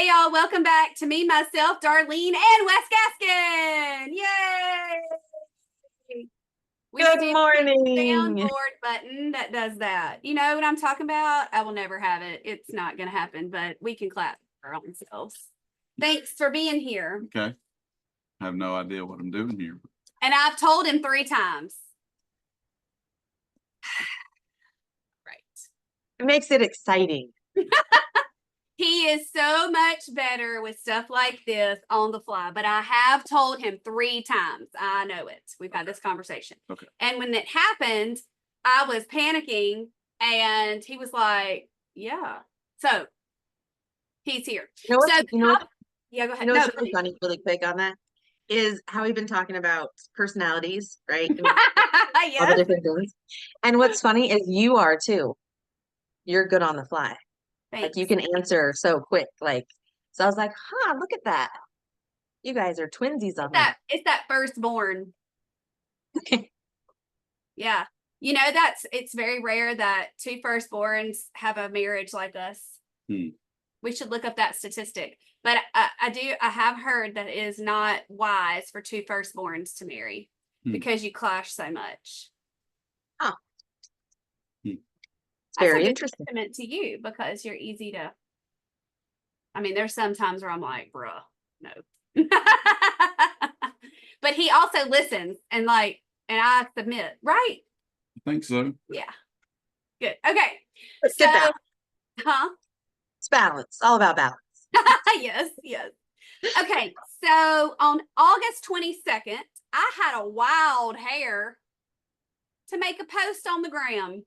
Hey y'all, welcome back to me, myself, Darlene, and Wes Gaskin. Yay! We Good should morning. soundboard button that does that. You know what I'm talking about? I will never have it. It's not going to happen, but we can clap for our own selves. Thanks for being here. Okay. I have no idea what I'm doing here. And I've told him 3 times. Right. It makes it exciting. He is so much better with stuff like this on the fly, but I have told him 3 times. I know it. We've had this conversation. Okay. And when it happened, I was panicking and he was like, yeah. So he's here. You know what? Yeah, go ahead. You know what's really funny, really quick on that, is how we've been talking about personalities, right? All the different things. And what's funny is you are too. You're good on the fly. Thanks. Like you can answer so quick. So I was like, look at that. You guys are twinsies on that. It's that firstborn. Yeah. You know, it's very rare that 2 firstborns have a marriage like us. We should look up that statistic. But I have heard that it is not wise for 2 firstborns to marry because you clash so much. Oh. It's That's very a good interesting. testament to you because you're easy to. I mean, there's some times where I'm like, bruh, no. But he also listens and I submit, right? I think so. Yeah. Good. Okay. Let's get that. Huh? It's balance. All about balance. Yes. Okay. So on August 22nd, I had a wild hair to make a post on the gram.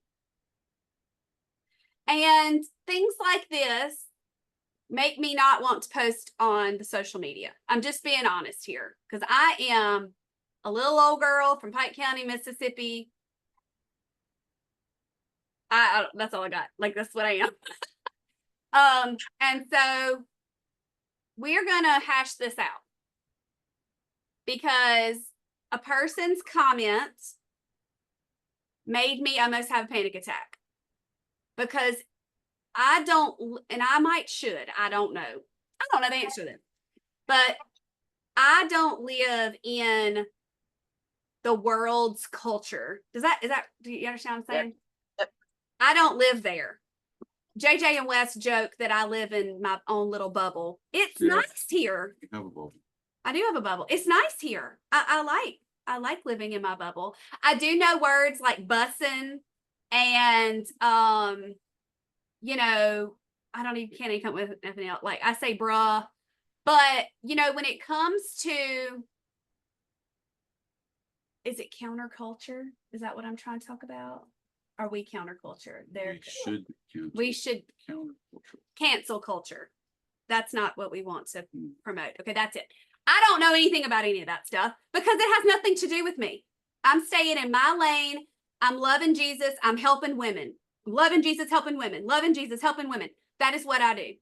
And things like this make me not want to post on the social media. I'm just being honest here because I am a little old girl from Pike County, Mississippi. That's all I got. That's what I am. And so we're going to hash this out because a person's comments made me almost have a panic attack because I don't, and I don't know. I don't know the answer to them, but I don't live in the world's culture. Do you understand what I'm saying? Yep. I don't live there. JJ and Wes joke that I live in my own little bubble. It's nice here. You have a bubble. I do have a bubble. It's nice here. I like living in my bubble. I do know words like bussin' and can't even come up with anything else. Like I say bruh, but when it comes to, is it counterculture? Is that what I'm trying to talk about? Are we counterculture? We should counterculture. Cancel culture. That's not what we want to promote. Okay, that's it. I don't know anything about any of that stuff because it has nothing to do with me. I'm staying in my lane. I'm loving Jesus. I'm helping women. Loving Jesus, helping women. Loving Jesus, helping women. That is what I do. Yep.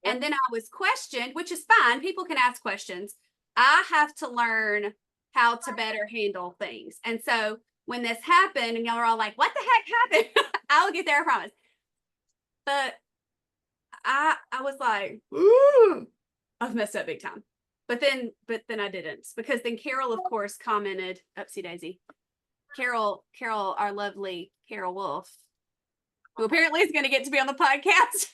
And then I was questioned, which is fine. People can ask questions. I have to learn how to better handle things. And so when this happened and y'all are all like, what the heck happened? I'll get there, I promise. But I was like, ooh, I've messed up big time. But then I didn't, because then Carol, of course, commented, upsie daisy. Carol, our lovely Carol Wolf, who apparently is going to get to be on the podcast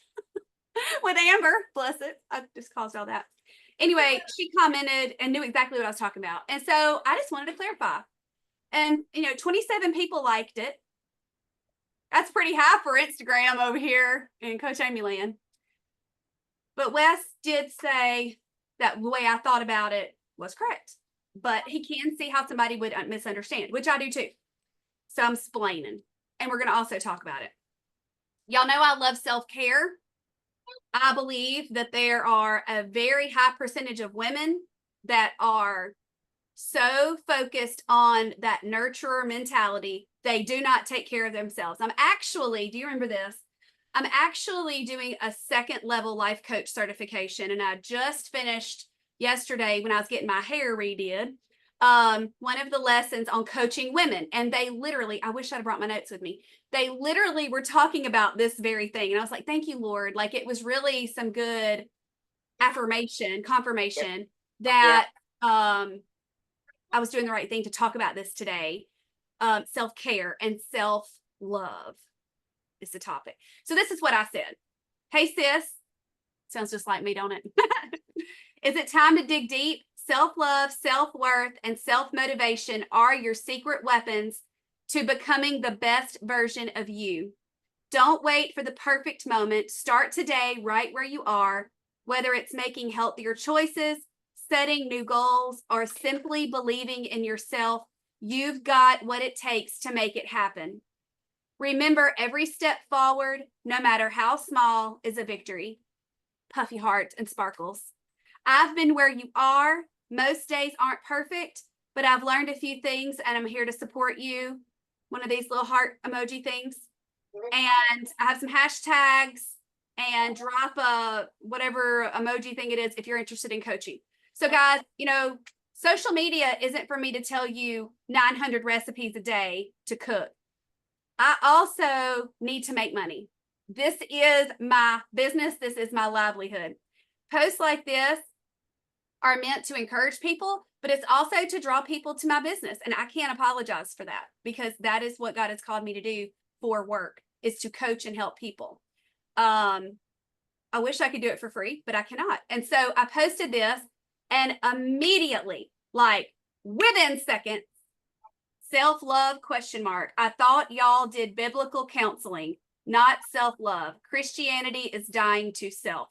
with Amber. Bless it. I just caused all that. Anyway, she commented and knew exactly what I was talking about. And so I just wanted to clarify. And, 27 people liked it. That's pretty high for Instagram over here in Coach Amy land. But Wes did say that the way I thought about it was correct. But he can see how somebody would misunderstand, which I do too. So I'm splaining. And we're going to also talk about it. Y'all know I love self-care. I believe that there are a very high percentage of women that are so focused on that nurturer mentality, they do not take care of themselves. Do you remember this? I'm actually doing a 2nd level life coach certification, and I just finished yesterday when I was getting my hair redid. One of the lessons on coaching women, and they literally, I wish I'd have brought my notes with me. They literally were talking about this very thing. And I was like, thank you, Lord. It was really some good confirmation that I was doing the right thing to talk about this today. Self-care and self-love is the topic. So this is what I said. Hey, sis. Sounds just like me, don't it? Is it time to dig deep? Self-love, self-worth, and self-motivation are your secret weapons to becoming the best version of you. Don't wait for the perfect moment. Start today right where you are, whether it's making healthier choices, setting new goals, or simply believing in yourself. You've got what it takes to make it happen. Remember, every step forward, no matter how small, is a victory. Puffy heart and sparkles. I've been where you are. Most days aren't perfect, but I've learned a few things and I'm here to support you. One of these little heart emoji things. And I have some hashtags and drop a whatever emoji thing it is if you're interested in coaching. So guys, you know, social media isn't for me to tell you 900 recipes a day to cook. I also need to make money. This is my business. This is my livelihood. Posts like this are meant to encourage people, but it's also to draw people to my business. And I can't apologize for that because that is what God has called me to do for work, is to coach and help people. I wish I could do it for free, but I cannot. And so I posted this and immediately, like within seconds, self-love ? I thought y'all did biblical counseling, not self-love. Christianity is dying to self.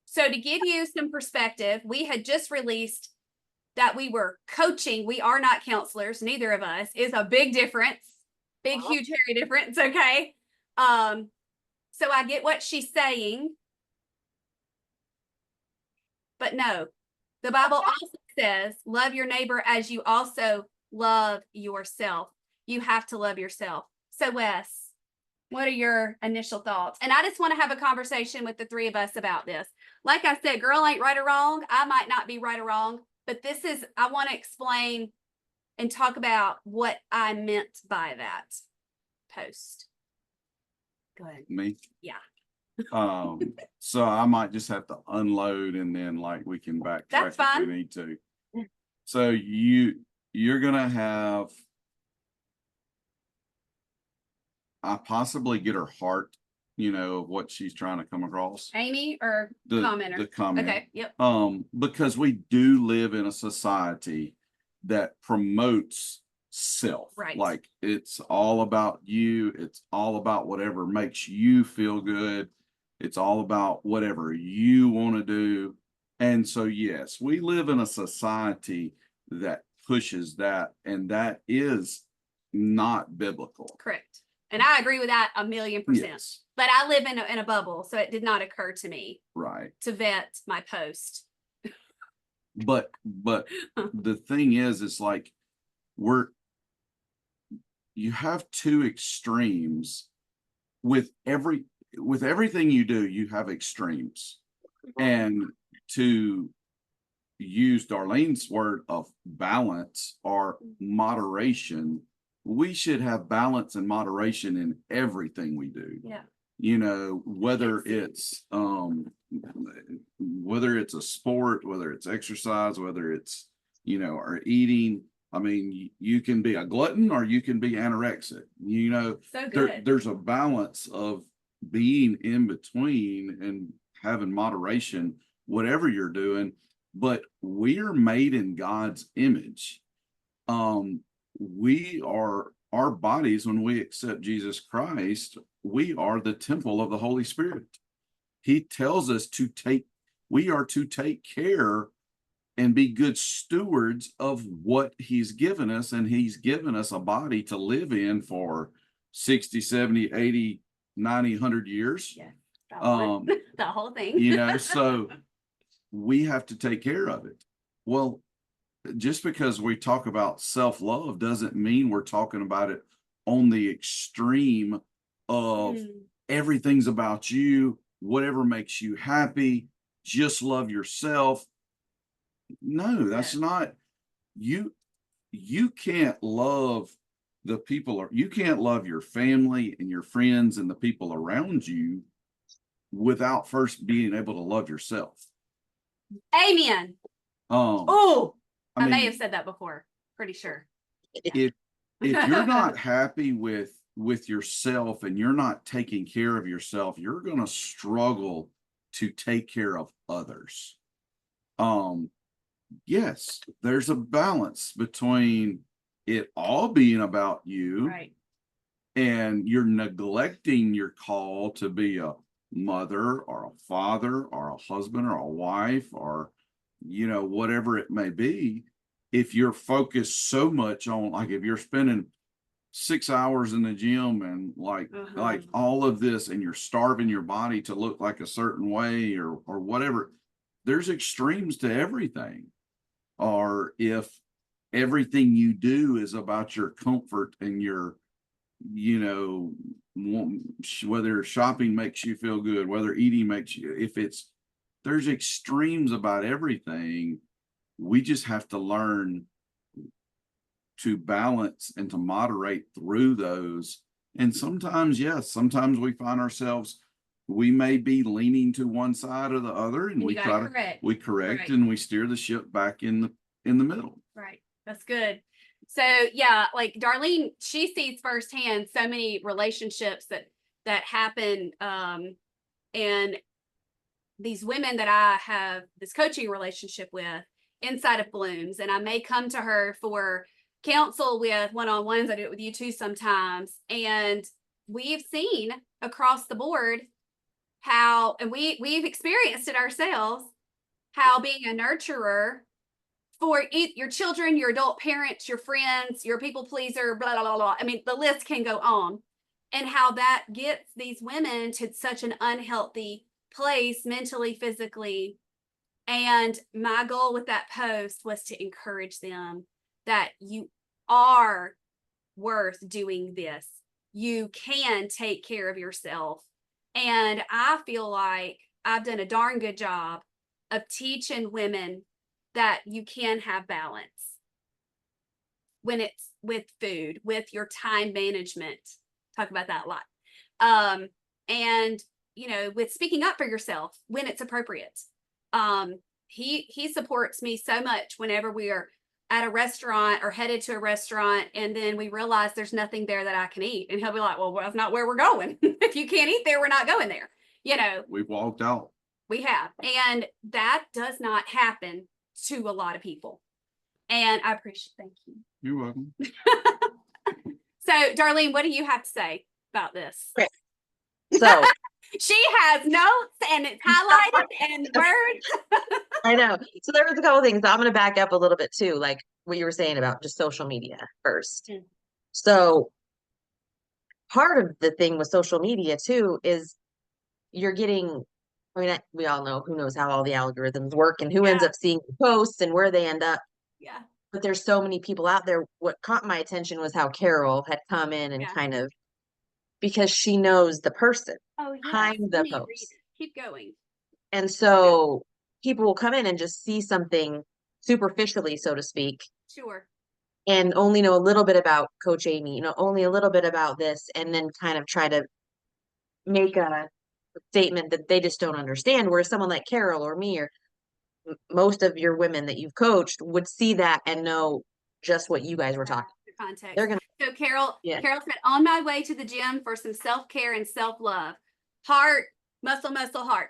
So to give you some perspective, we had just released that we were coaching. We are not counselors. Neither of us. Is a big difference. Big, huge, hairy difference. Okay. So I get what she's saying. But no, the Bible also says, love your neighbor as you also love yourself. You have to love yourself. So Wes, what are your initial thoughts? And I just want to have a conversation with the three of us about this. Like I said, girl ain't right or wrong. I might not be right or wrong, but this is, I want to explain and talk about what I meant by that post. Go ahead. Me? Yeah. So I might just have to unload and then like we can backtrack That's if fine. we need to. So you're gonna have, I possibly get her heart, you know, of what she's trying to come across. Amy or The commenter? the comment. Okay. Yep. Because we do live in a society that promotes self. Right. Like it's all about you. It's all about whatever makes you feel good. It's all about whatever you want to do. And so, yes, we live in a society that pushes that, and that is not biblical. Correct. And I agree with that 1,000,000%. Yes. But I live in a bubble, so it did not occur to me Right. to vet my post. But the thing is, it's like you have two extremes with everything you do, you have extremes. And to use Darlene's word of balance or moderation, we should have balance and moderation in everything we do. Yeah. You know, whether it's a sport, whether it's exercise, whether it's, you know, or eating. I mean, you can be a glutton or you can be anorexic. You know, So good. there's a balance of being in between and having moderation, whatever you're doing. But we are made in God's image. We are, our bodies, when we accept Jesus Christ, we are the temple of the Holy Spirit. He tells us we are to take care and be good stewards of what he's given us. And he's given us a body to live in for 60, 70, 80, 90, 100 years. Yeah. The whole thing. You know, so we have to take care of it. Well, just because we talk about self-love doesn't mean we're talking about it on the extreme of everything's about you, whatever makes you happy, just love yourself. No, that's not you. You can't love the people, or you can't love your family and your friends and the people around you without first being able to love yourself. Amen. Um, Oh, I I may mean, have said that before. Pretty sure. if you're not happy with yourself and you're not taking care of yourself, you're going to struggle to take care of others. Yes, there's a balance between it all being about you Right. and you're neglecting your call to be a mother or a father or a husband or a wife or, whatever it may be. If you're focused so much on, like, if you're spending 6 hours in the gym and like all of this, and you're starving your body to look like a certain way or whatever, there's extremes to everything. Or if everything you do is about your comfort and your, whether shopping makes you feel good, whether eating makes you, there's extremes about everything. We just have to learn to balance and to moderate through those. And sometimes, yes, sometimes we find ourselves, we may be leaning to one side or the other, and we correct right. And we steer the ship back in the middle. Right. That's good. So yeah, like Darlene, she sees firsthand so many relationships that happen, and these women that I have this coaching relationship with inside of Blooms, and I may come to her for counsel with one-on-ones. I do it with you too sometimes, and we've seen across the board how, and we've experienced it ourselves, how being a nurturer for your children, your adult parents, your friends, your people pleaser, blah, blah, blah, blah. I mean, the list can go on. And how that gets these women to such an unhealthy place mentally, physically. And my goal with that post was to encourage them that you are worth doing this. You can take care of yourself. And I feel like I've done a darn good job of teaching women that you can have balance when it's with food, with your time management. Talk about that a lot. And with speaking up for yourself when it's appropriate. He supports me so much whenever we are at a restaurant or headed to a restaurant, and then we realize there's nothing there that I can eat. And he'll be like, well, that's not where we're going. If you can't eat there, we're not going there. We've walked out. We have. And that does not happen to a lot of people. And I appreciate, thank you. You're welcome. So Darlene, what do you have to say about this? Okay. So she has notes and it's highlighted and words. I know. So there was a couple of things. I'm going to back up a little bit too, like what you were saying about just social media first. So part of the thing with social media too is you're getting, I mean, we all know, who knows how all the algorithms work and who ends up seeing the posts and where they end up. Yeah. But there's so many people out there. What caught my attention was how Carol had come in and kind of, because she knows the person behind the post. Keep going. And so people will come in and just see something superficially, so to speak. Sure. And only know a little bit about Coach Amy, only a little bit about this, and then kind of try to make a statement that they just don't understand. Whereas someone like Carol or me or most of your women that you've coached would see that and know just what you guys were talking. Context. They're gonna. So Carol said, on my way to the gym for some self-care and self-love. Heart, muscle, heart.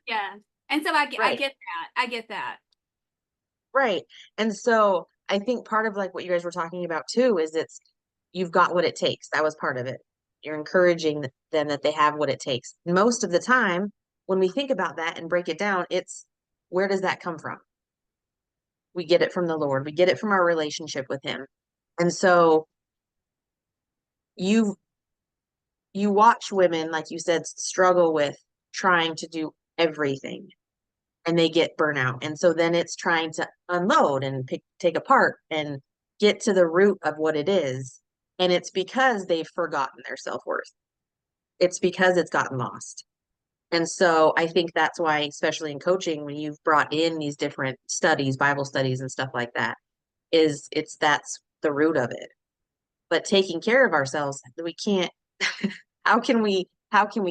Yeah. And so I get that. I get that. Right. And so I think part of like what you guys were talking about too is you've got what it takes. That was part of it. You're encouraging them that they have what it takes. Most of the time, when we think about that and break it down, it's, where does that come from? We get it from the Lord. We get it from our relationship with him. And so you watch women, like you said, struggle with trying to do everything, and they get burnout. And so then it's trying to unload and take apart and get to the root of what it is. And it's because they've forgotten their self-worth. It's because it's gotten lost. And so I think that's why, especially in coaching, when you've brought in these different studies, Bible studies and stuff like that, that's the root of it. But taking care of ourselves, we can't, how can we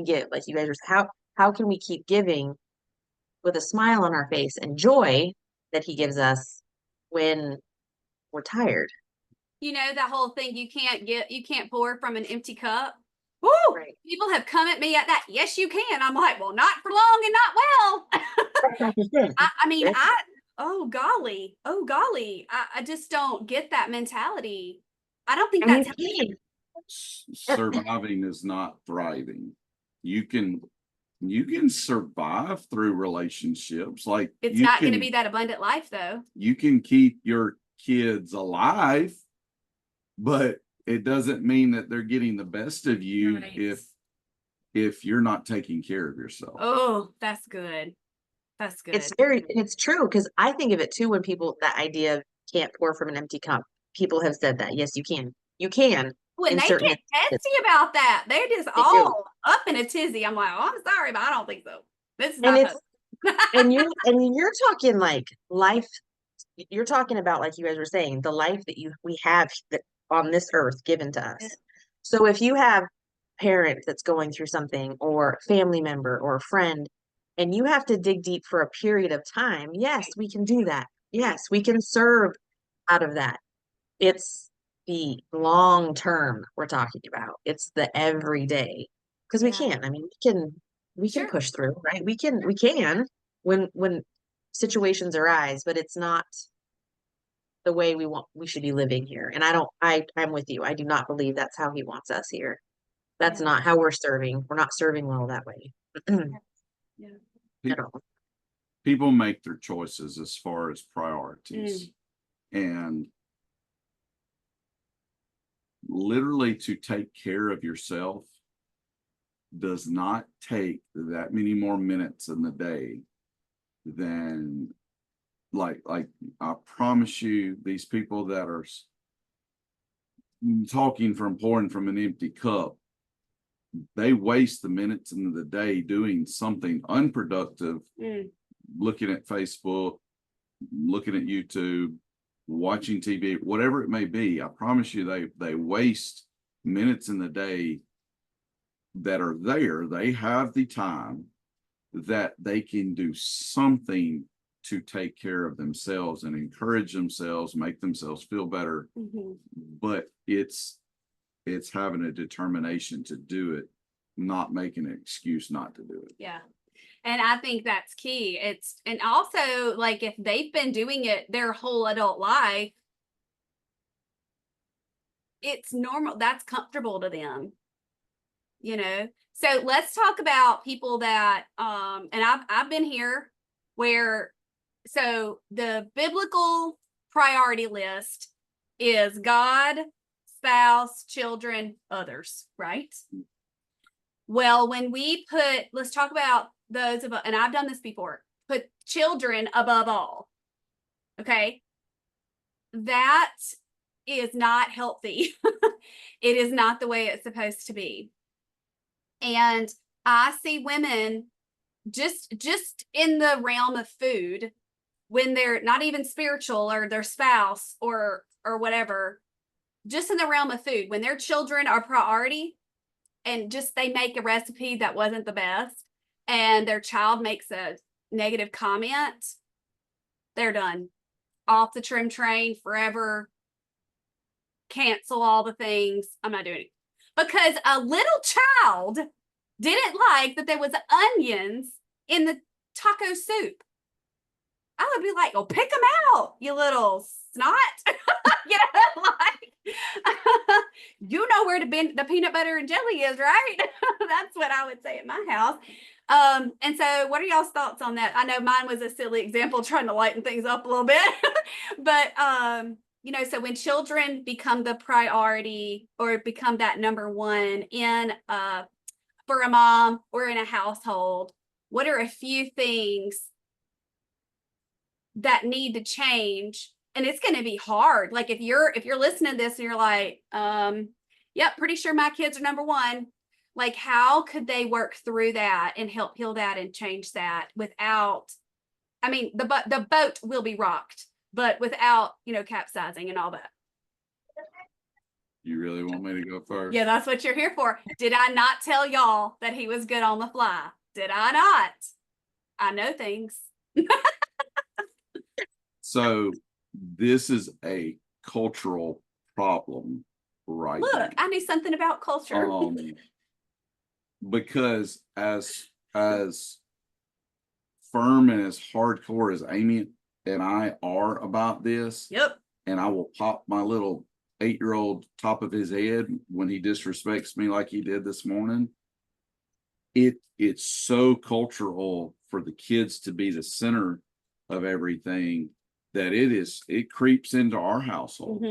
give, like you guys are, how can we keep giving with a smile on our face and joy that he gives us when we're tired. You know, that whole thing, you can't pour from an empty cup. Woo! Right. People have come at me at that. Yes, you can. I'm like, well, not for long and not well. That's the thing. I mean, It's- oh golly, I just don't get that mentality. I don't think And that's you healthy. can. Surviving is not thriving. You can survive through relationships. Like It's you not going to can be that abundant life, though. you can keep your kids alive, but it doesn't mean that they're getting the best of you Right. if you're not taking care of yourself. Oh, that's good. That's good. It's true, because I think of it too when people, that idea of can't pour from an empty cup. People have said that. Yes, you can. You can. When in they certain get instances. testy about that, they're just They do. all up in a tizzy. I'm like, oh, I'm sorry, but I don't think so. This is And not it's and you're talking like life. You're talking about, like you guys were saying, the life that we have that on this earth given to us. So if you have a parent that's going through something, or a family member or a friend, and you have to dig deep for a period of time, yes, we can do that. Yes, we can serve out of that. It's the long term we're talking about. It's the everyday, because we Yeah. can. I mean, we can Sure. push through, right? We can when situations arise, but it's not the way we should be living here. And I'm with you. I do not believe that's how he wants us here. That's Yeah. not how we're serving. We're not serving well that way. Yeah. At all. People make their choices as far as priorities. And literally, to take care of yourself does not take that many more minutes in the day than like I promise you, these people that are talking from pouring from an empty cup, they waste the minutes in the day doing something unproductive, looking at Facebook, looking at YouTube, watching TV, whatever it may be. I promise you, they waste minutes in the day that are there. They have the time that they can do something to take care of themselves and encourage themselves, make themselves feel better. But it's having a determination to do it, not making an excuse not to do it. Yeah. And I think that's key. And also, like, if they've been doing it their whole adult life, it's normal. That's comfortable to them, you know? So let's talk about people that, and I've been here where, so the biblical priority list is God, spouse, children, others, right? Well, when we let's talk about those of, and I've done this before, put children above all. Okay. That is not healthy. It is not the way it's supposed to be. And I see women just in the realm of food, when they're not even spiritual or their spouse or whatever, just in the realm of food, when their children are priority, and just they make a recipe that wasn't the best, and their child makes a negative comment, they're done. Off the trim train forever. Cancel all the things. I'm not doing it. Because a little child didn't like that there was onions in the taco soup. I would be like, oh, pick them out, you little snot. You know, like, you know where the peanut butter and jelly is, right? That's what I would say at my house. And so what are y'all's thoughts on that? I know mine was a silly example, trying to lighten things up a little bit. But you know, so when children become the priority or become that number one in for a mom or in a household, what are a few things that need to change? And it's going to be hard. Like if you're listening to this and you're like, yep, pretty sure my kids are number one. Like, how could they work through that and help heal that and change that without, I mean, the boat will be rocked, but without, you know, capsizing and all that. You really want me to go first? Yeah, that's what you're here for. Did I not tell y'all that he was good on the fly? Did I not? I know things. So this is a cultural problem right Look, now. I knew something about culture. Because as firm and as hardcore as Amy and I are about this, Yep. and I will pop my little 8-year-old top of his head when he disrespects me like he did this morning. It's so cultural for the kids to be the center of everything that it creeps into our household.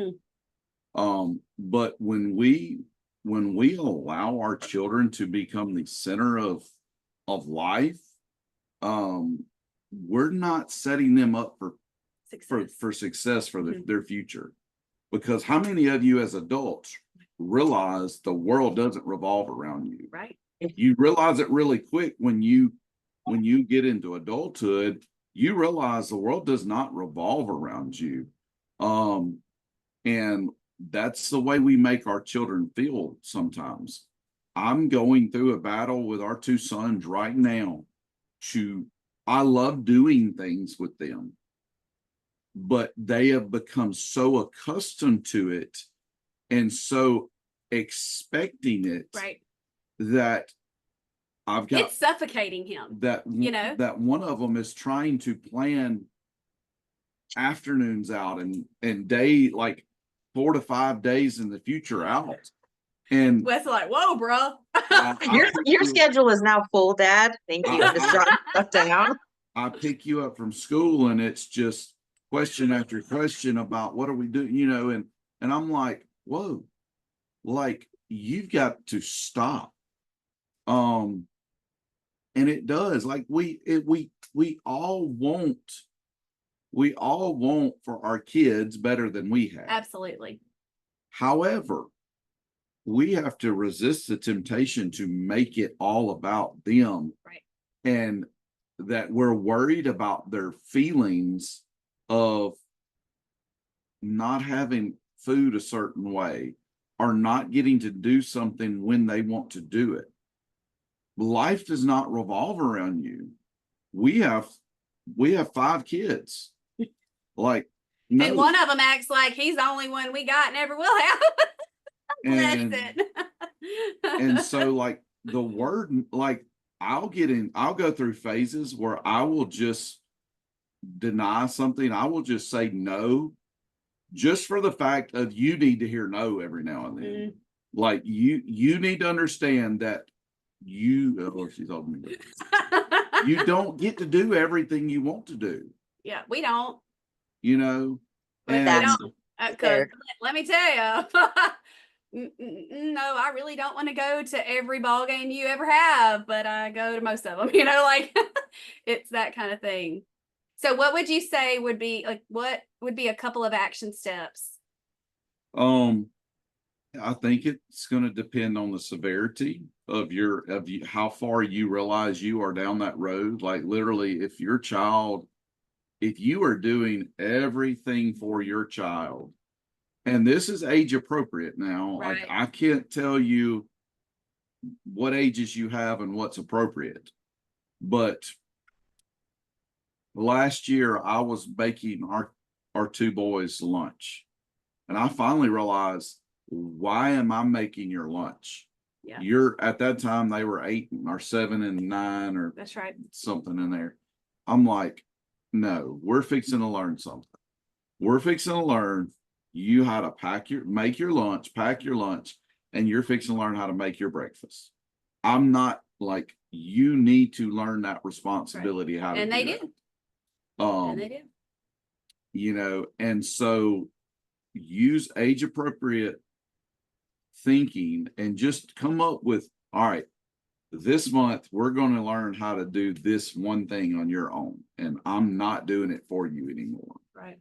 But when we allow our children to become the center of life, we're not setting them up for success for their future. Because how many of you as adults realize the world doesn't revolve around you? Right. You realize it really quick when you get into adulthood. You realize the world does not revolve around you. And that's the way we make our children feel sometimes. I'm going through a battle with our 2 sons right now. I love doing things with them, but they have become so accustomed to it and so expecting it, Right. that I've got It's suffocating him. that one of them is trying to plan afternoons out and day, like 4 to 5 days in the future out. And Wes like, whoa, bro. Your schedule is now full, Dad. Thank you. I'm just jotting stuff down. I pick you up from school and it's just question after question about what are we doing, and I'm like, whoa, like you've got to stop. And it does, like we all want for our kids better than we have. Absolutely. However, we have to resist the temptation to make it all about them. Right. And that we're worried about their feelings of not having food a certain way or not getting to do something when they want to do it. Life does not revolve around you. We have 5 kids. Like, no. And one of them acts like he's the only one we got and ever will have. Bless it. And so like the word, like I'll go through phases where I will just deny something. I will just say no, just for the fact of you need to hear no every now and then. Like you need to understand that she told me you don't get to do everything you want to do. Yeah, we don't. And we don't. Let me tell you, no, I really don't want to go to every ball game you ever have, but I go to most of them. Like it's that kind of thing. So, what would you say would be like? What would be a couple of action steps? I think it's going to depend on the severity of how far you realize you are down that road. Like literally, if you are doing everything for your child, and this is age appropriate now, right. Like I can't tell you what ages you have and what's appropriate, but last year I was making our 2 boys lunch, and I finally realized, why am I making your lunch? Yeah. At that time they were 8 or 7 and 9 or that's right, something in there. I'm like, no, we're fixing to learn something. We're fixing to learn you how to make your lunch, pack your lunch, and you're fixing to learn how to make your breakfast. I'm not like, you need to learn that responsibility, right. How to and do they that. did. And they did. And so use age appropriate thinking and just come up with, all right, this month we're going to learn how to do this one thing on your own, and I'm not doing it for you anymore. Right.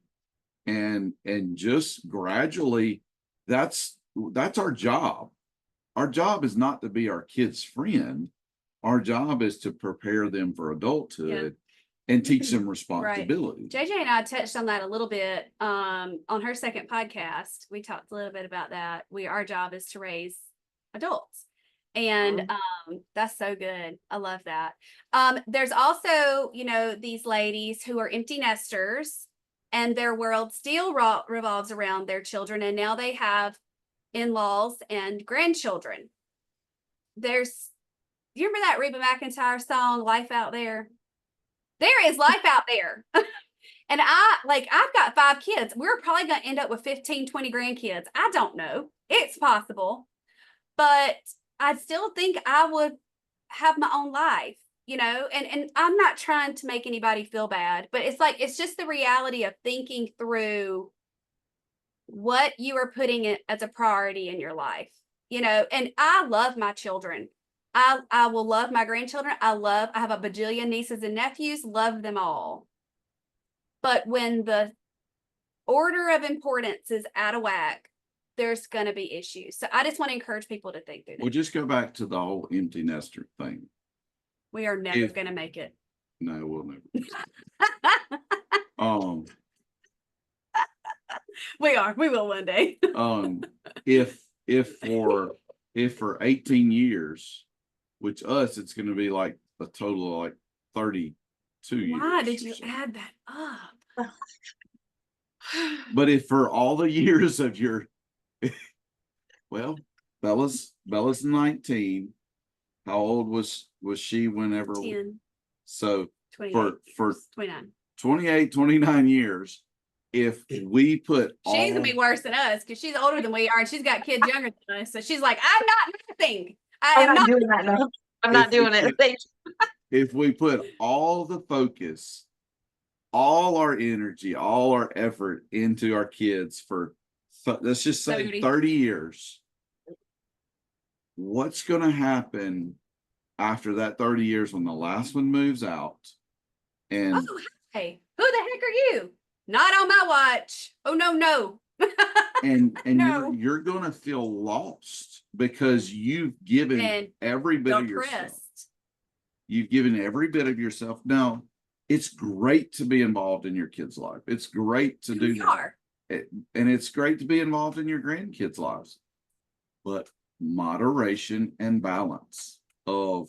And just gradually, that's our job. Our job is not to be our kids' friend. Our job is to prepare them for adulthood and teach them responsibility. Right. JJ and I touched on that a little bit on her second podcast. We talked a little bit about that. Our job is to raise adults. And that's so good. I love that. There's also, you know, these ladies who are empty nesters and their world still revolves around their children. And now they have in-laws and grandchildren. You remember that Reba McEntire song, Life Out There? There is life out there. And I've got 5 kids. We're probably going to end up with 15, 20 grandkids. I don't know. It's possible. But I still think I would have my own life, you know, and I'm not trying to make anybody feel bad, but it's just the reality of thinking through what you are putting it as a priority in your life, you know. And I love my children. I will love my grandchildren. I have a bajillion nieces and nephews, love them all. But when the order of importance is out of whack, there's going to be issues. So I just want to encourage people to think through that. We'll just go back to the whole empty nester thing. We are never going to make it. No, we'll never. We will one day. If for 18 years, which us, it's going to be like a total of like 32 years. Why did you add that up? But if for all the years of your, well, Bella's 19. How old was she whenever? 10. So 28, for 29. 28, 29 years, if we put she's gonna be worse than us because she's older than we are and she's got kids younger than us. So she's like, I'm not nothing. I'm not doing that. No, I'm not doing it. If we put all the focus, all our energy, all our effort into our kids for, let's just say 30 years, what's going to happen after that 30 years when the last one moves out? And hey, who the heck are you? Not on my watch. Oh, no. and No. you're going to feel lost because you've given every bit of yourself. You've given every bit of yourself. Now, it's great to be involved in your kid's life. It's great to do that. And it's great to be involved in your grandkids' lives. But moderation and balance of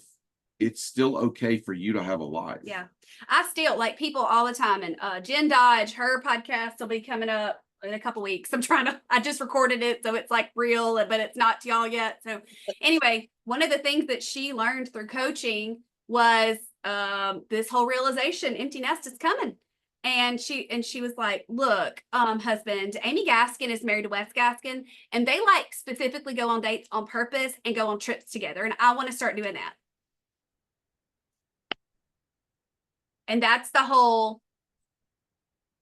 it's still okay for you to have a life. Yeah. I still like people all the time. And Jen Dodge, her podcast will be coming up in a couple weeks. I just recorded it. So it's like real, but it's not to y'all yet. So anyway, one of the things that she learned through coaching was this whole realization, empty nest is coming. And she was like, look, husband, Amy Gaskin is married to Wes Gaskin, and they like specifically go on dates on purpose and go on trips together. And I want to start doing that. And that's the whole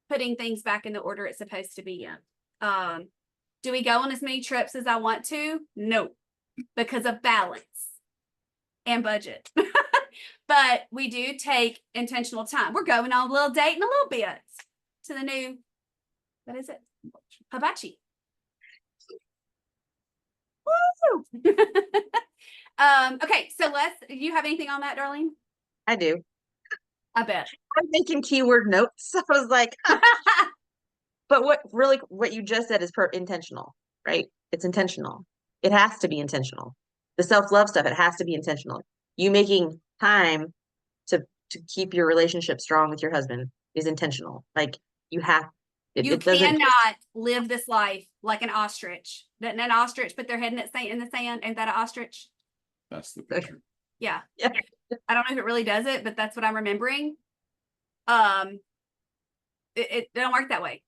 putting things back in the order it's supposed to be in. Do we go on as many trips as I want to? No, because of balance and budget. But we do take intentional time. We're going on a little date in a little bit to the new, what is it? Hibachi. Woo! Okay, so do you have anything on that, Darlene? I do. I bet. I'm making keyword notes. I was like, but what you just said is intentional, right? It's intentional. It has to be intentional. The self-love stuff, it has to be intentional. You making time to keep your relationship strong with your husband is intentional. Like you have, you cannot live this life like an ostrich. Doesn't an ostrich put their head in the sand? Ain't that an ostrich? That's the picture. Yeah. Yeah. I don't know if it really does it, but that's what I'm remembering. It don't work that way.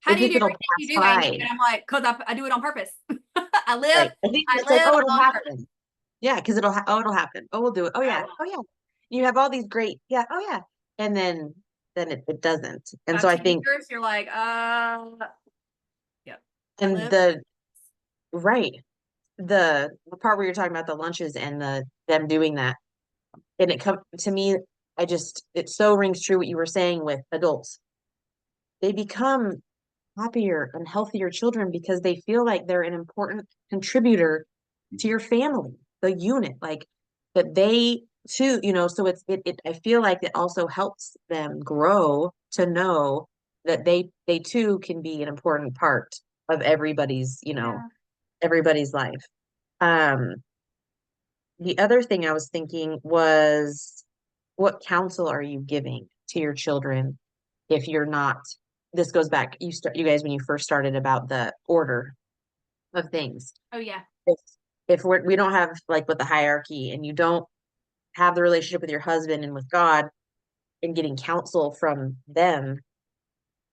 How do you do everything you do, Amy? And I'm like, because I do it on purpose. I live. Right. I think it's like, it'll happen. Yeah, because it'll happen. Oh, we'll do it. Oh yeah. Oh yeah. You have all these great. Yeah. Oh yeah. And then it doesn't. And so I think you're like, yeah. And the part where you're talking about the lunches and them doing that, and it come to me, it so rings true what you were saying with adults. They become happier and healthier children because they feel like they're an important contributor to your family, the unit, like that they too, so I feel like it also helps them grow to know that they too can be an important part of everybody's, everybody's life. the other thing I was thinking was, what counsel are you giving to your children if you're not, this goes back, you guys, when you first started about the order of things. Oh yeah. If we don't have like with the hierarchy, and you don't have the relationship with your husband and with God, and getting counsel from them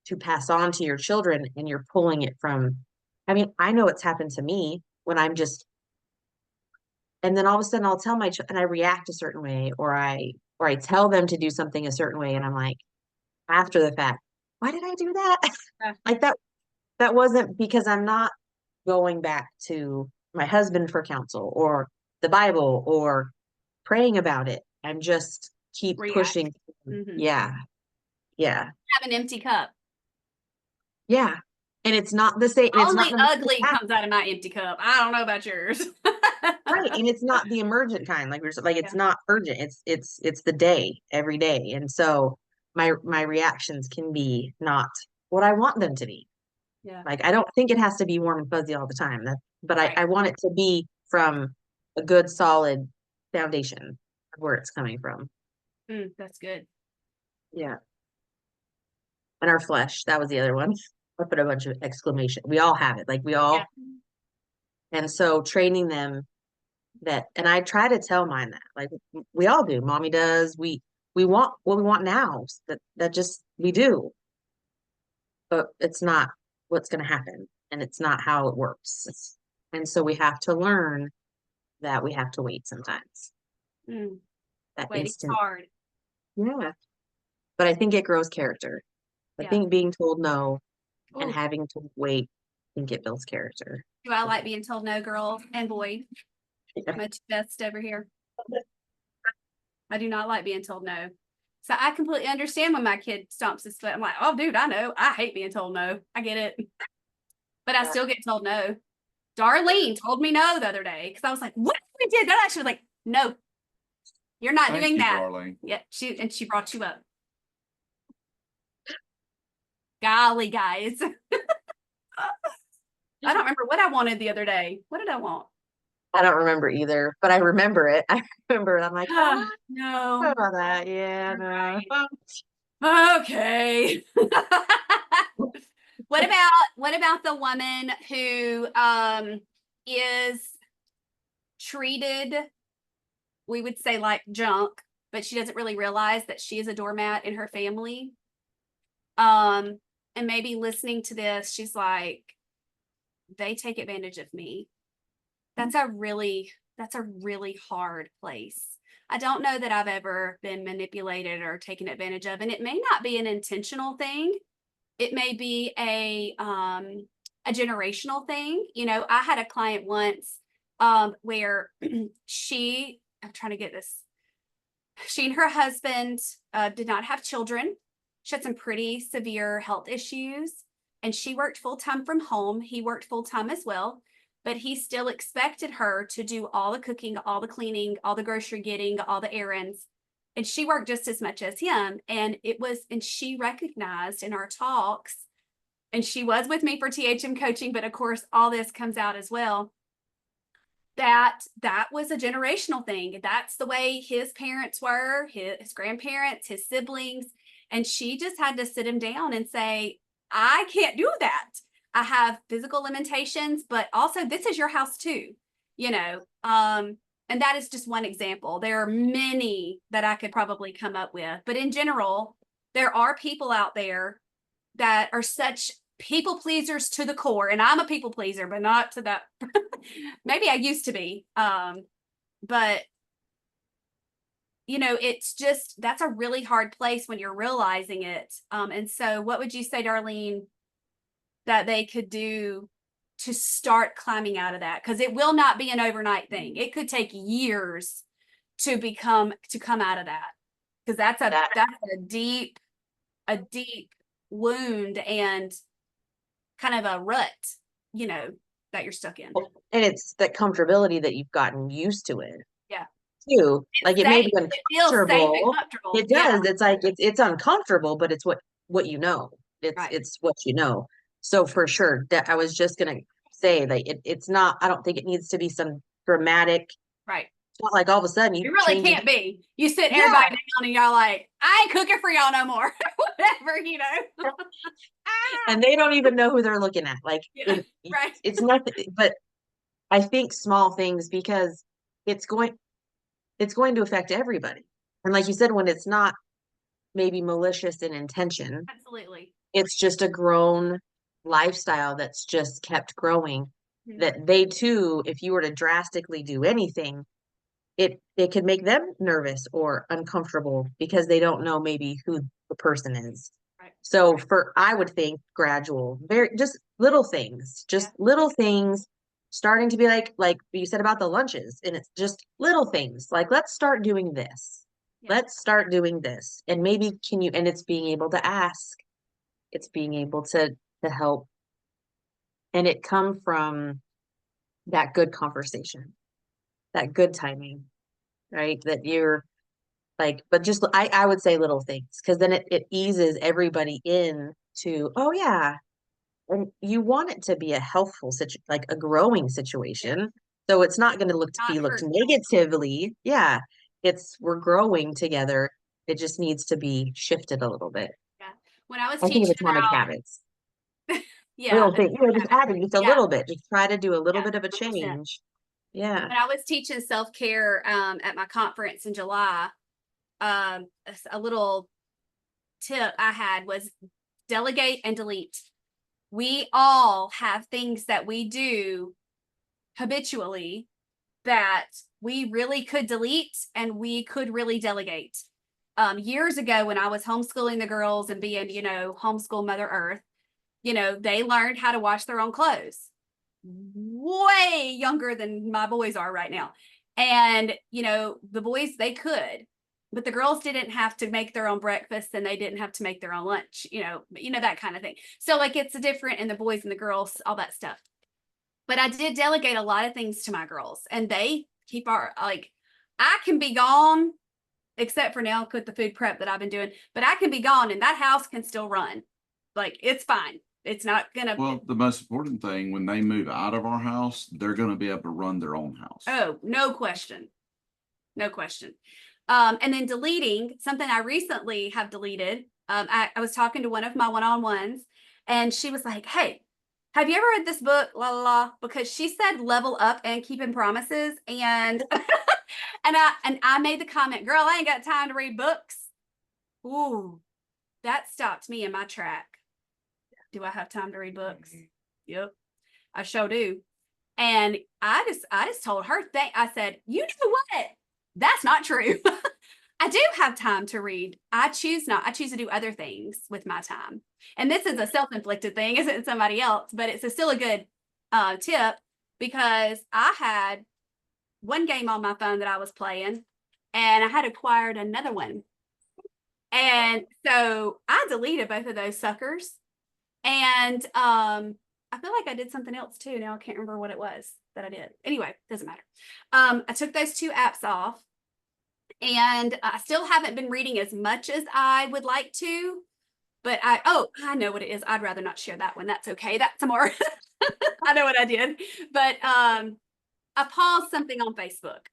to pass on to your children, and you're pulling it from, I mean, I know it's happened to me when I'm just, and then all of a sudden I'll tell and I react a certain way, or I tell them to do something a certain way, and I'm like, after the fact, why did I do that? Yeah. Like that wasn't because I'm not going back to my husband for counsel or the Bible or praying about it. I'm just keep React. pushing. Mhm. Yeah. Yeah. Have an empty cup. Yeah. And it's not the same. And it's Only not ugly comes out of my empty cup. I don't know about yours. right. And it's not the emergent kind. Like like it's Yeah. not urgent. It's the day, every day. And so my reactions can be not what I want them to be. Yeah. Like I don't think it has to be warm and fuzzy all the time. But Right. I want it to be from a good solid foundation of where it's coming from. That's good. Yeah. And our flesh, that was the other one. I put a bunch of exclamation. We all have it. Like we all, Yeah. and so training them and I try to tell mine that, like we all do. Mommy does. We want what we want now. That just we do. But it's not what's going to happen, and it's not how it works. And so we have to learn that we have to wait sometimes. Mm. That Waiting's instant, hard. yeah. But I think it grows character. I Yeah. think being told no and Ooh, having to wait, I think it builds character. do I like being told no, girl and boy? Yeah. My two best over here. I do not like being told no. So I completely understand when my kid stomps his foot. I'm like, oh, dude, I know. I hate being told no. I get it. But I still get told no. Darlene told me no the other day because I was like, what if we did that? She was like, no, you're not Thank doing you, that. Darlene. Yeah, she brought you up. Golly, guys. I don't remember what I wanted the other day. What did I want? I don't remember either, but I remember it. I remember it. I'm like, oh, No. what about that? Yeah, You're no. right. Okay. What about the woman who is treated, we would say, like junk, but she doesn't really realize that she is a doormat in her family? And maybe listening to this, she's like, they take advantage of me. That's a really hard place. I don't know that I've ever been manipulated or taken advantage of, and it may not be an intentional thing. It may be a generational thing. You know, I had a client once where I'm trying to get this. She and her husband did not have children. She had some pretty severe health issues, and she worked full time from home. He worked full time as well, but he still expected her to do all the cooking, all the cleaning, all the grocery getting, all the errands. And she worked just as much as him. And she recognized in our talks, and she was with me for THM coaching, but of course, all this comes out as well, that was a generational thing. That's the way his parents were, his grandparents, his siblings. And she just had to sit him down and say, I can't do that. I have physical limitations, but also this is your house too, you know. And that is just one example. There are many that I could probably come up with, but in general, there are people out there that are such people pleasers to the core, and I'm a people pleaser, but not to that. Maybe I used to be, but you know, it's just, that's a really hard place when you're realizing it. And so what would you say, Darlene, that they could do to start climbing out of that? Because it will not be an overnight thing. It could take years to come out of that, because that's a deep wound and kind of a rut, you know, that you're stuck in. And it's that comfortability that you've gotten used to it. Yeah. Too. Like it may be It feels safe and uncomfortable. comfortable. It does. It's like it's uncomfortable, but it's what you know. Right. It's what you know. So for sure, that I was just gonna say that it's not, I don't think it needs to be some dramatic Right. not like all of a sudden you It really change it. can't be. You sit Yeah. everybody down and y'all like, I ain't cooking for y'all no more. Whatever, you know. And they don't even know who they're looking at. Like Yeah, right. it's nothing, but I think small things, because it's going to affect everybody. And like you said, when it's not maybe malicious in intention, Absolutely. it's just a grown lifestyle that's just kept growing, Mhm. that they too, if you were to drastically do anything, it could make them nervous or uncomfortable because they don't know maybe who the person is. Right. So I would think gradual, very just little things, little things, starting to be like you said about the lunches, and it's just little things like, let's start doing this. Yeah. Let's start doing this. And maybe and it's being able to ask, it's being able to help. And it come from that good conversation, that good timing, right? That you're like, but just I would say little things, because then it eases everybody in to, oh yeah. And you want it to be a healthful like a growing situation. So it's not going to be Not looked hurt. negatively. Yeah. We're growing together. It just needs to be shifted a little bit. Yeah. When I was I think of teaching atomic about, habits. yeah, Little thing, just adding just a yeah, little bit, just try to do a little yeah, bit of a 100%. change. Yeah. When I was teaching self-care at my conference in July, a little tip I had was delegate and delete. We all have things that we do habitually that we really could delete and we could really delegate. Years ago, when I was homeschooling the girls and being, homeschool Mother Earth, they learned how to wash their own clothes way younger than my boys are right now. And, the boys, they could, but the girls didn't have to make their own breakfast and they didn't have to make their own lunch, that kind of thing. So like, it's different in the boys and the girls, all that stuff. But I did delegate a lot of things to my girls, and they keep I can be gone, except for now with the food prep that I've been doing, but I can be gone and that house can still run. Like, it's fine. It's not gonna. Well, the most important thing, when they move out of our house, they're going to be able to run their own house. Oh, no question. No question. And then deleting something I recently have deleted. I was talking to one of my one-on-ones, and she was like, hey, have you ever read this book? La la la. Because she said level up and keeping promises. And and I made the comment, girl, I ain't got time to read books. Ooh, that stopped me in my track. Do I have time to read books? Yep, I sure do. And I just told her, I said, you know what? That's not true. I do have time to read. I choose to do other things with my time. And this is a self-inflicted thing, isn't somebody else, but it's still a good tip, because I had one game on my phone that I was playing and I had acquired another one. And so I deleted both of those suckers. And I feel like I did something else too. Now I can't remember what it was that I did. Anyway, doesn't matter. I took those two apps off, and I still haven't been reading as much as I would like to. But I know what it is. I'd rather not share that one. That's okay. That's some more. I know what I did. But I paused something on Facebook.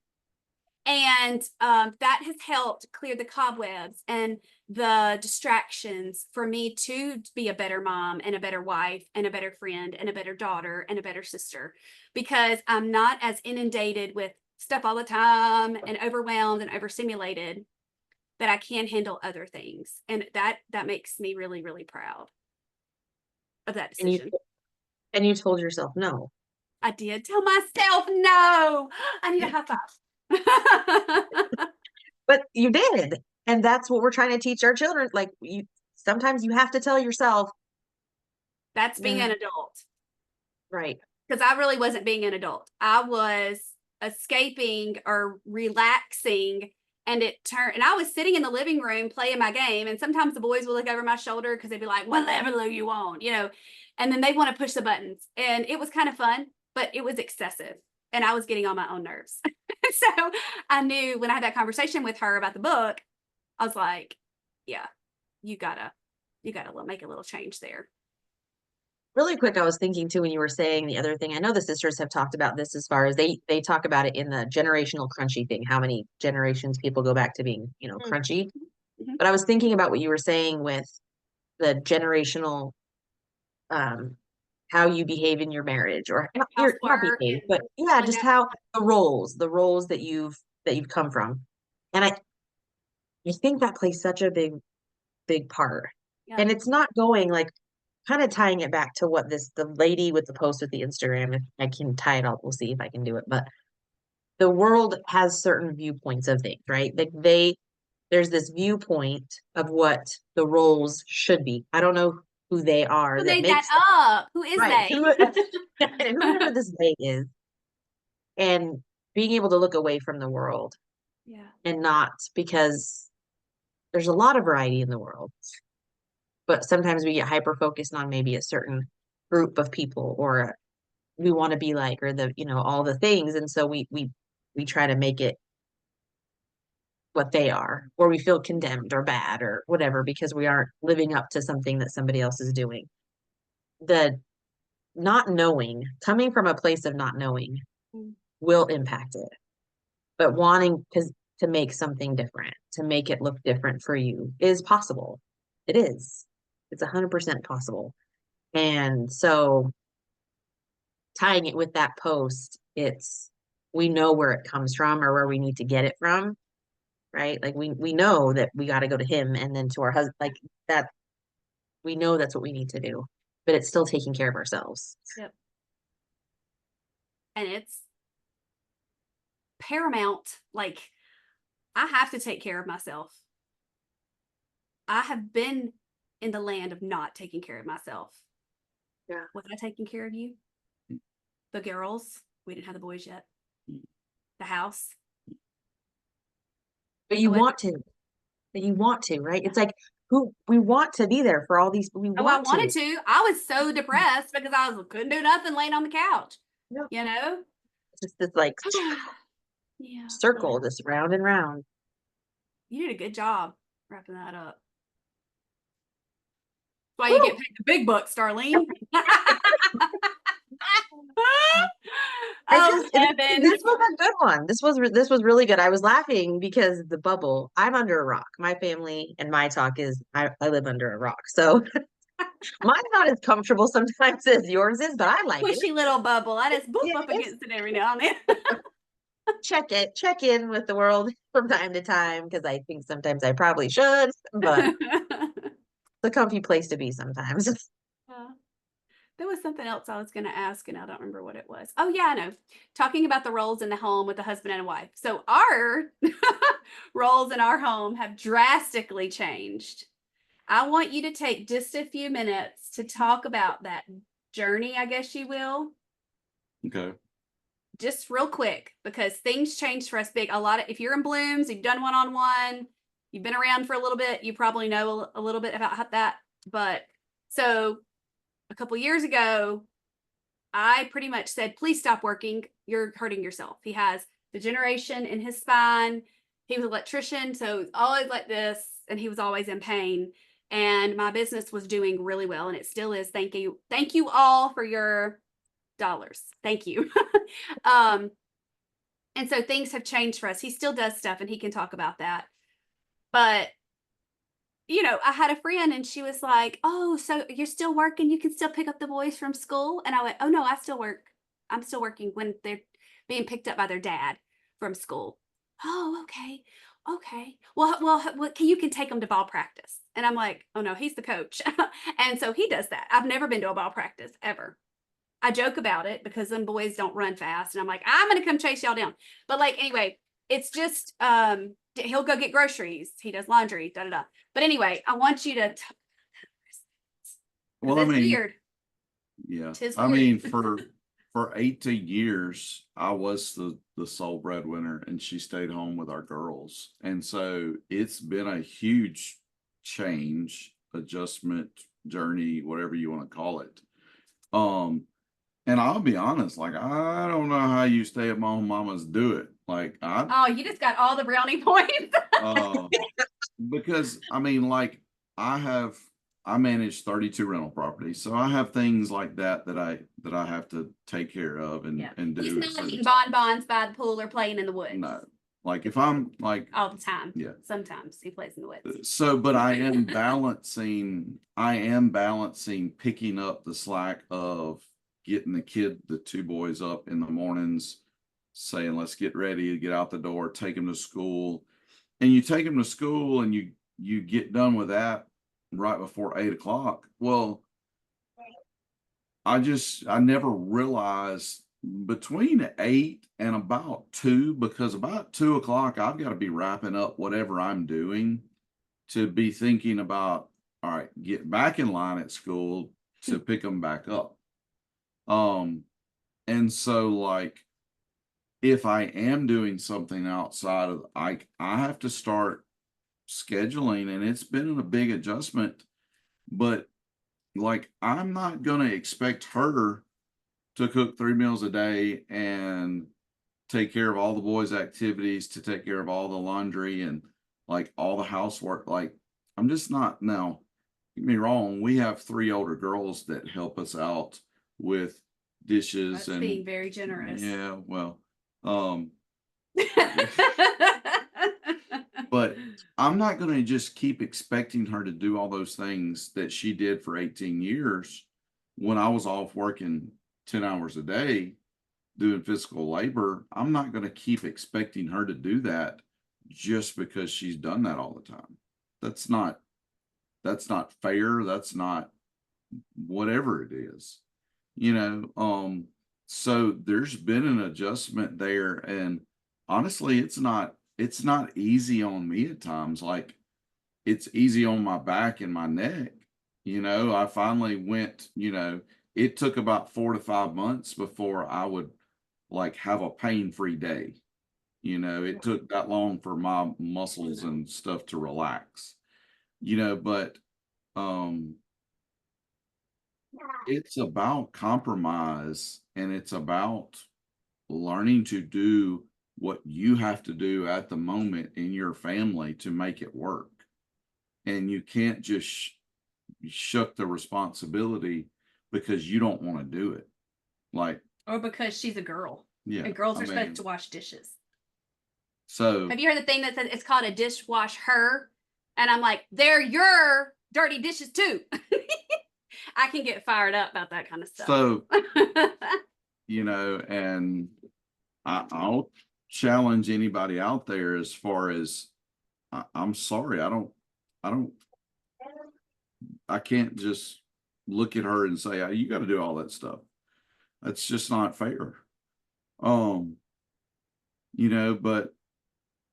And that has helped clear the cobwebs and the distractions for me to be a better mom and a better wife and a better friend and a better daughter and a better sister, because I'm not as inundated with stuff all the time and overwhelmed and overstimulated, that I can handle other things. And that makes me really, really proud of that decision. And you told yourself no. I did tell myself no. I need a high five. But you did. And that's what we're trying to teach our children. Like, sometimes you have to tell yourself. That's being an adult. Right. Because I really wasn't being an adult. I was escaping or relaxing, and I was sitting in the living room playing my game, and sometimes the boys would look over my shoulder because they'd be like, whatever you want, and then they want to push the buttons. And it was kind of fun, but it was excessive. And I was getting on my own nerves. So I knew when I had that conversation with her about the book, I was like, yeah, you gotta make a little change there. Really quick, I was thinking too when you were saying the other thing. I know the sisters have talked about this as far as they talk about it in the generational crunchy thing, how many generations people go back to being, crunchy. Mhm. But I was thinking about what you were saying with the generational um how you behave in your marriage or not Housework behave, and but yeah, like just that. how the roles that you've come from. And I think that plays such a big part. Yeah. And it's not going like kind of tying it back to what the lady with the post with the Instagram, if I can tie it all, we'll see if I can do it. But the world has certain viewpoints of things, right? Like there's this viewpoint of what the roles should be. I don't know who they are Who that made that makes up? Who is right. they? Whoever this they is, and being able to look away from the world Yeah. and not because there's a lot of variety in the world, but sometimes we get hyper focused on maybe a certain group of people or we want to be like or all the things, and so we try to make it what they are, or we feel condemned or bad or whatever because we aren't living up to something that somebody else is doing. The not knowing, coming from a place of not knowing, Mm. will impact it, but wanting to make something different, to make it look different for you is possible. It is. It's 100% possible. And so tying it with that post, we know where it comes from or where we need to get it from, right? Like we know that we got to go to him and then to our husband, like that. We know that's what we need to do, but it's still taking care of ourselves. Yep. And it's paramount. Like, I have to take care of myself. I have been in the land of not taking care of myself. Yeah. Was I taking care of you? The girls? We didn't have the boys yet. The house? But you I wasn't. want to, right? It's like we want to be there for all these. We Oh, I want wanted to. to. I was so depressed because couldn't do nothing laying on the couch. Yeah. You know? It's just this like Yeah. circle, just round and round. You did a good job wrapping that up. That's why you Woo! get paid the big bucks, Darlene. Oh, heaven. This was a good one. This was really good. I was laughing because the bubble. I'm under a rock. My family and my talk is I live under a rock. So mine's not as comfortable sometimes as yours is, but I like it. Squishy little bubble. I just boop Yeah, up against it every now and then. check in with the world from time to time because I think sometimes I probably should, but it's a comfy place to be sometimes. There was something else I was going to ask, and I don't remember what it was. Oh, yeah, I know. Talking about the roles in the home with the husband and a wife. So, our roles in our home have drastically changed. I want you to take just a few minutes to talk about that journey, I guess you will. Okay. Just real quick, because things change for us big. If you're in Blooms, you've done one-on-one, you've been around for a little bit, you probably know a little bit about that. But so a couple years ago, I pretty much said, please stop working. You're hurting yourself. He has degeneration in his spine. He was an electrician, so always like this, and he was always in pain. And my business was doing really well, and it still is. Thank you. Thank you all for your dollars. Thank you. And so things have changed for us. He still does stuff, and he can talk about that. But I had a friend and she was like, oh, so you're still working? You can still pick up the boys from school? And I went, oh, no, I still work. I'm still working when they're being picked up by their dad from school. Oh, okay. Okay. Well, you can take them to ball practice. And I'm like, oh, no, he's the coach. And so he does that. I've never been to a ball practice ever. I joke about it because them boys don't run fast. And I'm like, I'm going to come chase y'all down. But anyway, it's just, he'll go get groceries. He does laundry, da da da. But anyway, I want you to. Well, That's weird. yeah. Tis I weird. mean, for 18 years, I was the sole breadwinner, and she stayed home with our girls, and so it's been a huge change, adjustment, journey, whatever you want to call it. And I'll be honest, like I don't know how you stay-at-home mamas do it. Like Oh, you just got all the brownie points. because I mean, like I have I manage 32 rental properties, so I have things like that that I have to take care of and Yeah. and He's do. not So, eating bonbons by the pool or playing in the woods. no, like if I'm like, All the time. yeah. Sometimes he plays in the woods. So, but I am balancing picking up the slack of getting the two boys up in the mornings, saying, let's get ready to get out the door, take them to school. And you take them to school and you get done with that right before 8 o'clock. Well, I never realized between 8 and about 2, because about 2 o'clock, I've got to be wrapping up whatever I'm doing to be thinking about, all right, get back in line at school to pick them back up. And so like, if I am doing something outside of, I have to start scheduling, and it's been a big adjustment, but like, I'm not going to expect her to cook 3 meals a day and take care of all the boys' activities, to take care of all the laundry and like all the housework. Like, I'm just not. Now, get me wrong, we have 3 older girls that help us out with dishes. That's being very generous. Yeah, well, but I'm not going to just keep expecting her to do all those things that she did for 18 years when I was off working 10 hours a day doing physical labor. I'm not going to keep expecting her to do that just because she's done that all the time. That's not fair. That's not whatever it is, so there's been an adjustment there, and honestly, it's not easy on me at times. Like, it's easy on my back and my neck. I finally went, it took about 4 to 5 months before I would like have a pain-free day. It took that long for my muscles and stuff to relax, but it's about compromise, and it's about learning to do what you have to do at the moment in your family to make it work. And you can't just shuck the responsibility because you don't want to do it. Like, or because she's a girl. Yeah. And girls are supposed to wash dishes. So have you heard the thing that says it's called a dishwash her? And I'm like, they're your dirty dishes too. I can get fired up about that kind of stuff. So, and I'll challenge anybody out there as far as I'm sorry, I can't just look at her and say, oh, you got to do all that stuff. That's just not fair. But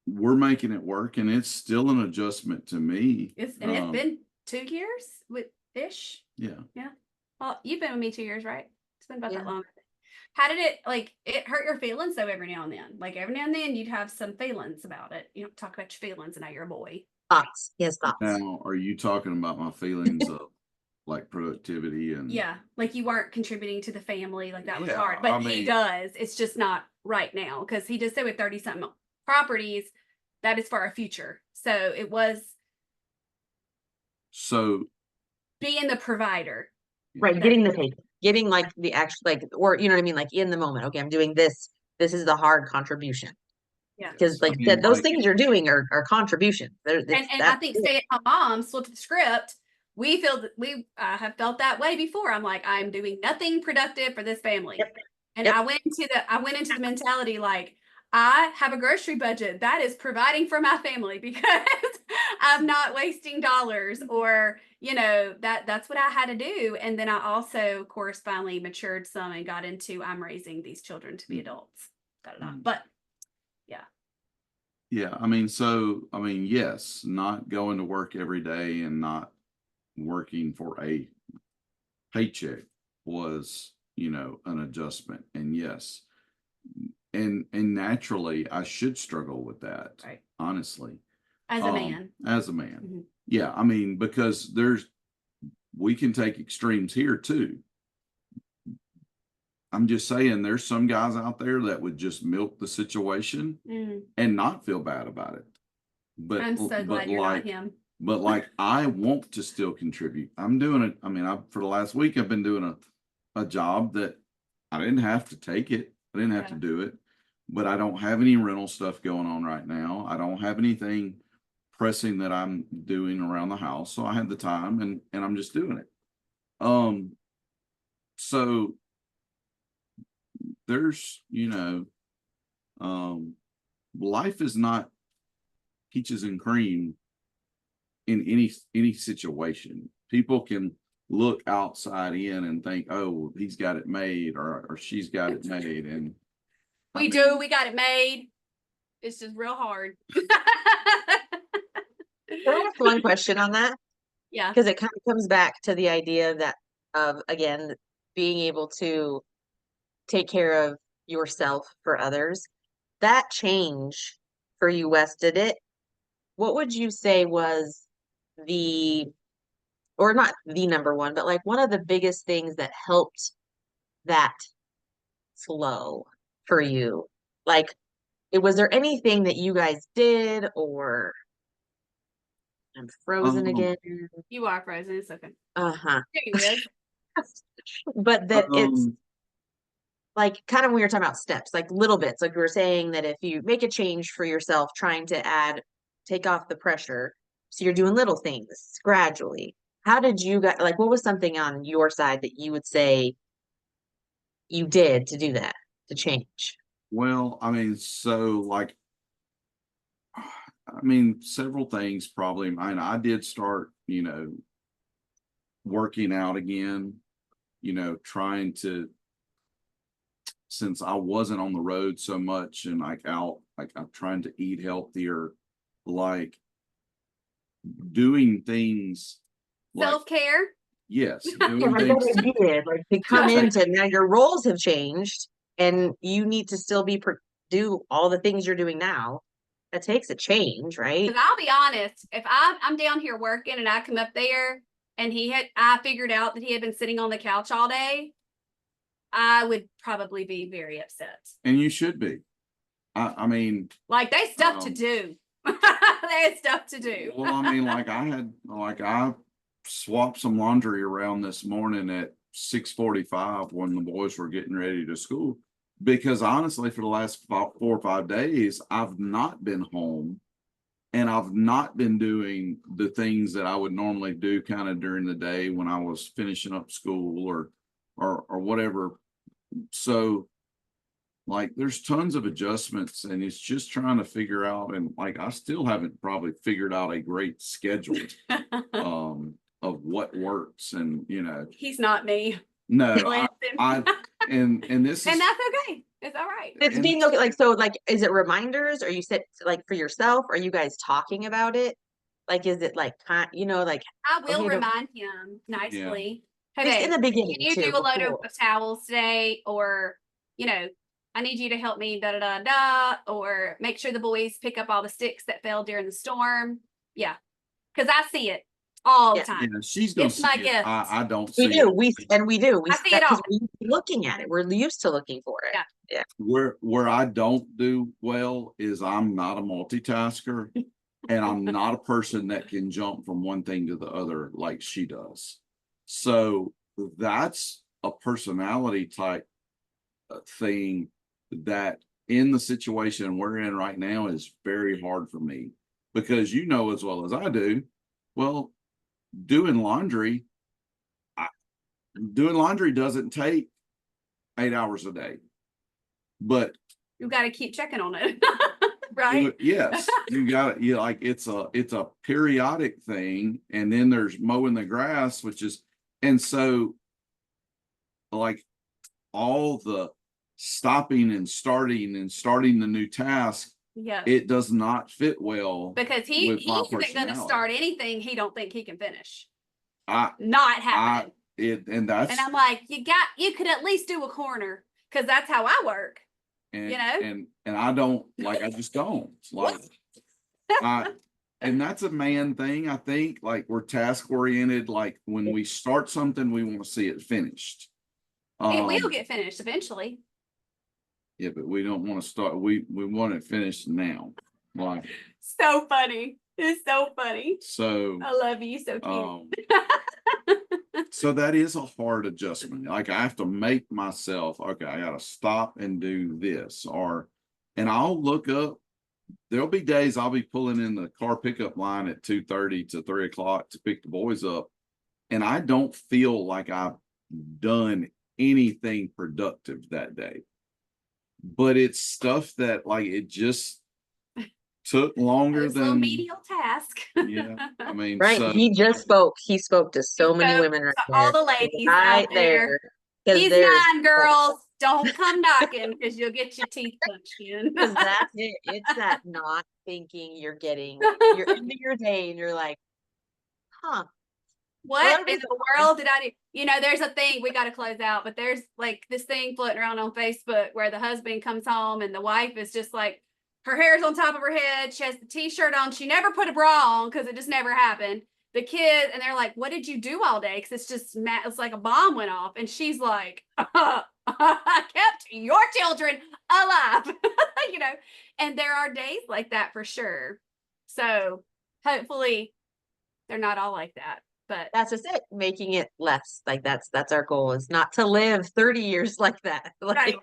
we're making it work, and it's still an adjustment to me. It's been 2 years with ish. Yeah. Well, you've been with me 2 years, right? It's been about that long. How did it hurt your feelings though every now and then? Like every now and then you'd have some feelings about it. You don't talk about your feelings, and now you're a boy. Thoughts. Yes, thoughts. Now, are you talking about my feelings of like productivity and like you weren't contributing to the family, like that was hard. I But mean, he does. It's just not right now, because he just said with 30-something properties, that is for our future. So it was being the provider. Right, getting the pay, getting like the actual, like, or you know what I mean, like in the moment. Okay, I'm doing this. This is the hard contribution. Yeah, because like you said, those things you're doing are contributions. And I think stay-at-home moms flip the script. We feel that we have felt that way before. I'm like, I'm doing nothing productive for this family. Yep. And I went into the mentality like, I have a grocery budget that is providing for my family because I'm not wasting dollars, or that's what I had to do. And then I also, of course, finally matured some and got into I'm raising these children to be adults. But yeah, yes, not going to work every day and not working for a paycheck was, an adjustment. And yes, and naturally I should struggle with that, right, honestly, as a man. Mm-hmm. Yeah, because we can take extremes here too. I'm just saying, there's some guys out there that would just milk the situation and not feel bad about it. But I'm so glad you're not him. but like I want to still contribute. I'm doing it. I mean, for the last week, I've been doing a job that I didn't have to take it. I didn't have to do it, but I don't have any rental stuff going on right now. I don't have anything pressing that I'm doing around the house. So I had the time and I'm just doing it. So there's, life is not peaches and cream in any situation. People can look outside in and think, oh, he's got it made or she's got it made. And we got it made. It's just real hard. Can I ask one question on that? Yeah. Because it kind of comes back to the idea of again, being able to take care of yourself for others. That change for you, Wes, what would you say was or not the number one, but like one of the biggest things that helped that flow for you? Like, was there anything that you guys did, or I'm frozen again? You are frozen. It's okay. Uh-huh. There you is. But that it's like kind of when we were talking about steps, like little bits, like we were saying that if you make a change for yourself, trying to take off the pressure. So you're doing little things gradually. How did you guys, like, what was something on your side that you would say you did to do that, to change? well, I mean, so like, several things probably. I did start, working out again, trying to, since I wasn't on the road so much and like out, like I'm trying to eat healthier, like doing things like, Self-care. yes, Yeah, doing like things. what I did, like to come take- into now your roles have changed and you need to still do all the things you're doing now. That takes a change, right? Because I'll be honest, if I'm down here working and I come up there and I figured out that he had been sitting on the couch all day, I would probably be very upset. And you should be. I mean, Like there's stuff to do. There's stuff to do. well, I swapped some laundry around this morning at 6:45 when the boys were getting ready to school. Because honestly, for the last 4 or 5 days, I've not been home and I've not been doing the things that I would normally do kind of during the day when I was finishing up school or whatever. So like there's tons of adjustments and it's just trying to figure out, and like I still haven't probably figured out a great schedule of what works. And He's not me. no, Listen. and this And is, that's okay. It's all right. It's And- being okay, like, so like, is it reminders or you said like for yourself? Are you guys talking about it? Like, is it like, like, I will okay, remind him nicely. Hey, just in babe, the beginning can you too, do a load before. of towels today? Or, I need you to help me, da da da da, or make sure the boys pick up all the sticks that fell during the storm. Yeah. Because I see it all the Yeah. time. she's gonna It's see my it. gift. I don't We see do, it. we see it all. we're looking at it. We're used to looking for it. Yeah. Where I don't do well is I'm not a multitasker and I'm not a person that can jump from one thing to the other like she does. So that's a personality type thing that in the situation we're in right now is very hard for me, because as well as I do, well, doing laundry doesn't take 8 hours a day, but You got to keep checking on it. Right? yes, you got it. Like it's a periodic thing, and then there's mowing the grass, and so like all the stopping and starting the new task, Yeah. it does not fit well Because with he my isn't going to personality. start anything he don't think he can finish. I Not happening. and that's, And I'm like, you could at least do a corner, because that's how I work. and I don't, like, I just don't like and that's a man thing. I think like we're task oriented. Like when we start something, we want to see it finished. It will get finished eventually. Yeah, but we don't want to start. We want it finished now. Like So funny. It's so funny. So, I love you. So cute. So that is a hard adjustment. Like I have to make myself, okay, I gotta stop and do this. And I'll look up, there'll be days I'll be pulling in the car pickup line at 2:30 to 3 o'clock to pick the boys up. And I don't feel like I've done anything productive that day. But it's stuff that like it just took longer Those little than, menial task. yeah. I mean, Right. so He spoke to so many spoke women right to there. all the ladies Right out there. Because He's there's 9, girls. Don't come knocking because you'll get your teeth punched in. because that's it. It's that not thinking you're ending your day and you're like, huh. What Well, in everybody's the world did I do? You know, there's a thing we got to close out, but there's like this thing floating around on Facebook where the husband comes home and the wife is just like, her hair's on top of her head. She has the t-shirt on. She never put a bra on because it just never happened. The kid, and they're like, what did you do all day? Because it's just, it's like a bomb went off. And she's like, I kept your children alive, you know, and there are days like that for sure. So hopefully they're not all like that. But That's just it, making it less. Like that's our goal, is not to live 30 years like that. Like, right.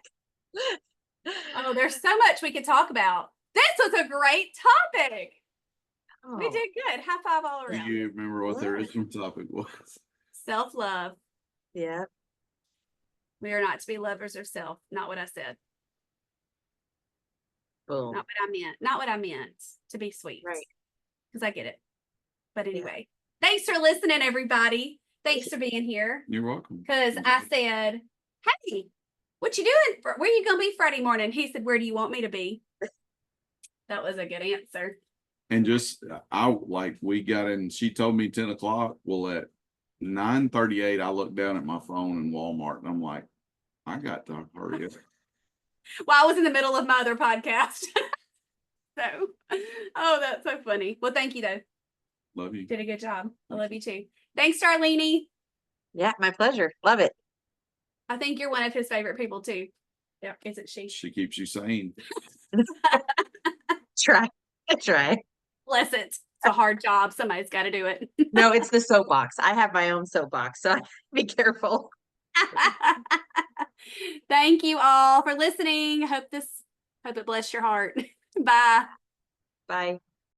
Oh, there's so much we could talk about. This was a great topic. We oh, did good. High five all do around. you remember what the original topic was? Self-love. yeah. We are not to be lovers of self. Not what I said. Boom. Not what I meant. Not what I meant. To be sweet. Right. Because I get it. But anyway, thanks for listening, everybody. Thanks for being here. You're welcome. Because I said, hey, what you doing? Where you going to be Friday morning? He said, where do you want me to be? That was a good answer. And just we got in, she told me 10 o'clock. Well, at 9:38, I looked down at my phone in Walmart and I'm like, I got to hurry up. Well, I was in the middle of my other podcast. So, oh, that's so funny. Well, thank you though. Love you. Did a good job. I love you too. Thanks, Darlene. Yeah, my pleasure. Love it. I think you're one of his favorite people too. Yeah, isn't she? She keeps you sane. Try. Bless it. It's a hard job. Somebody's got to do it. No, it's the soapbox. I have my own soapbox, so be careful. Thank you all for listening. Hope it bless your heart. Bye. Bye.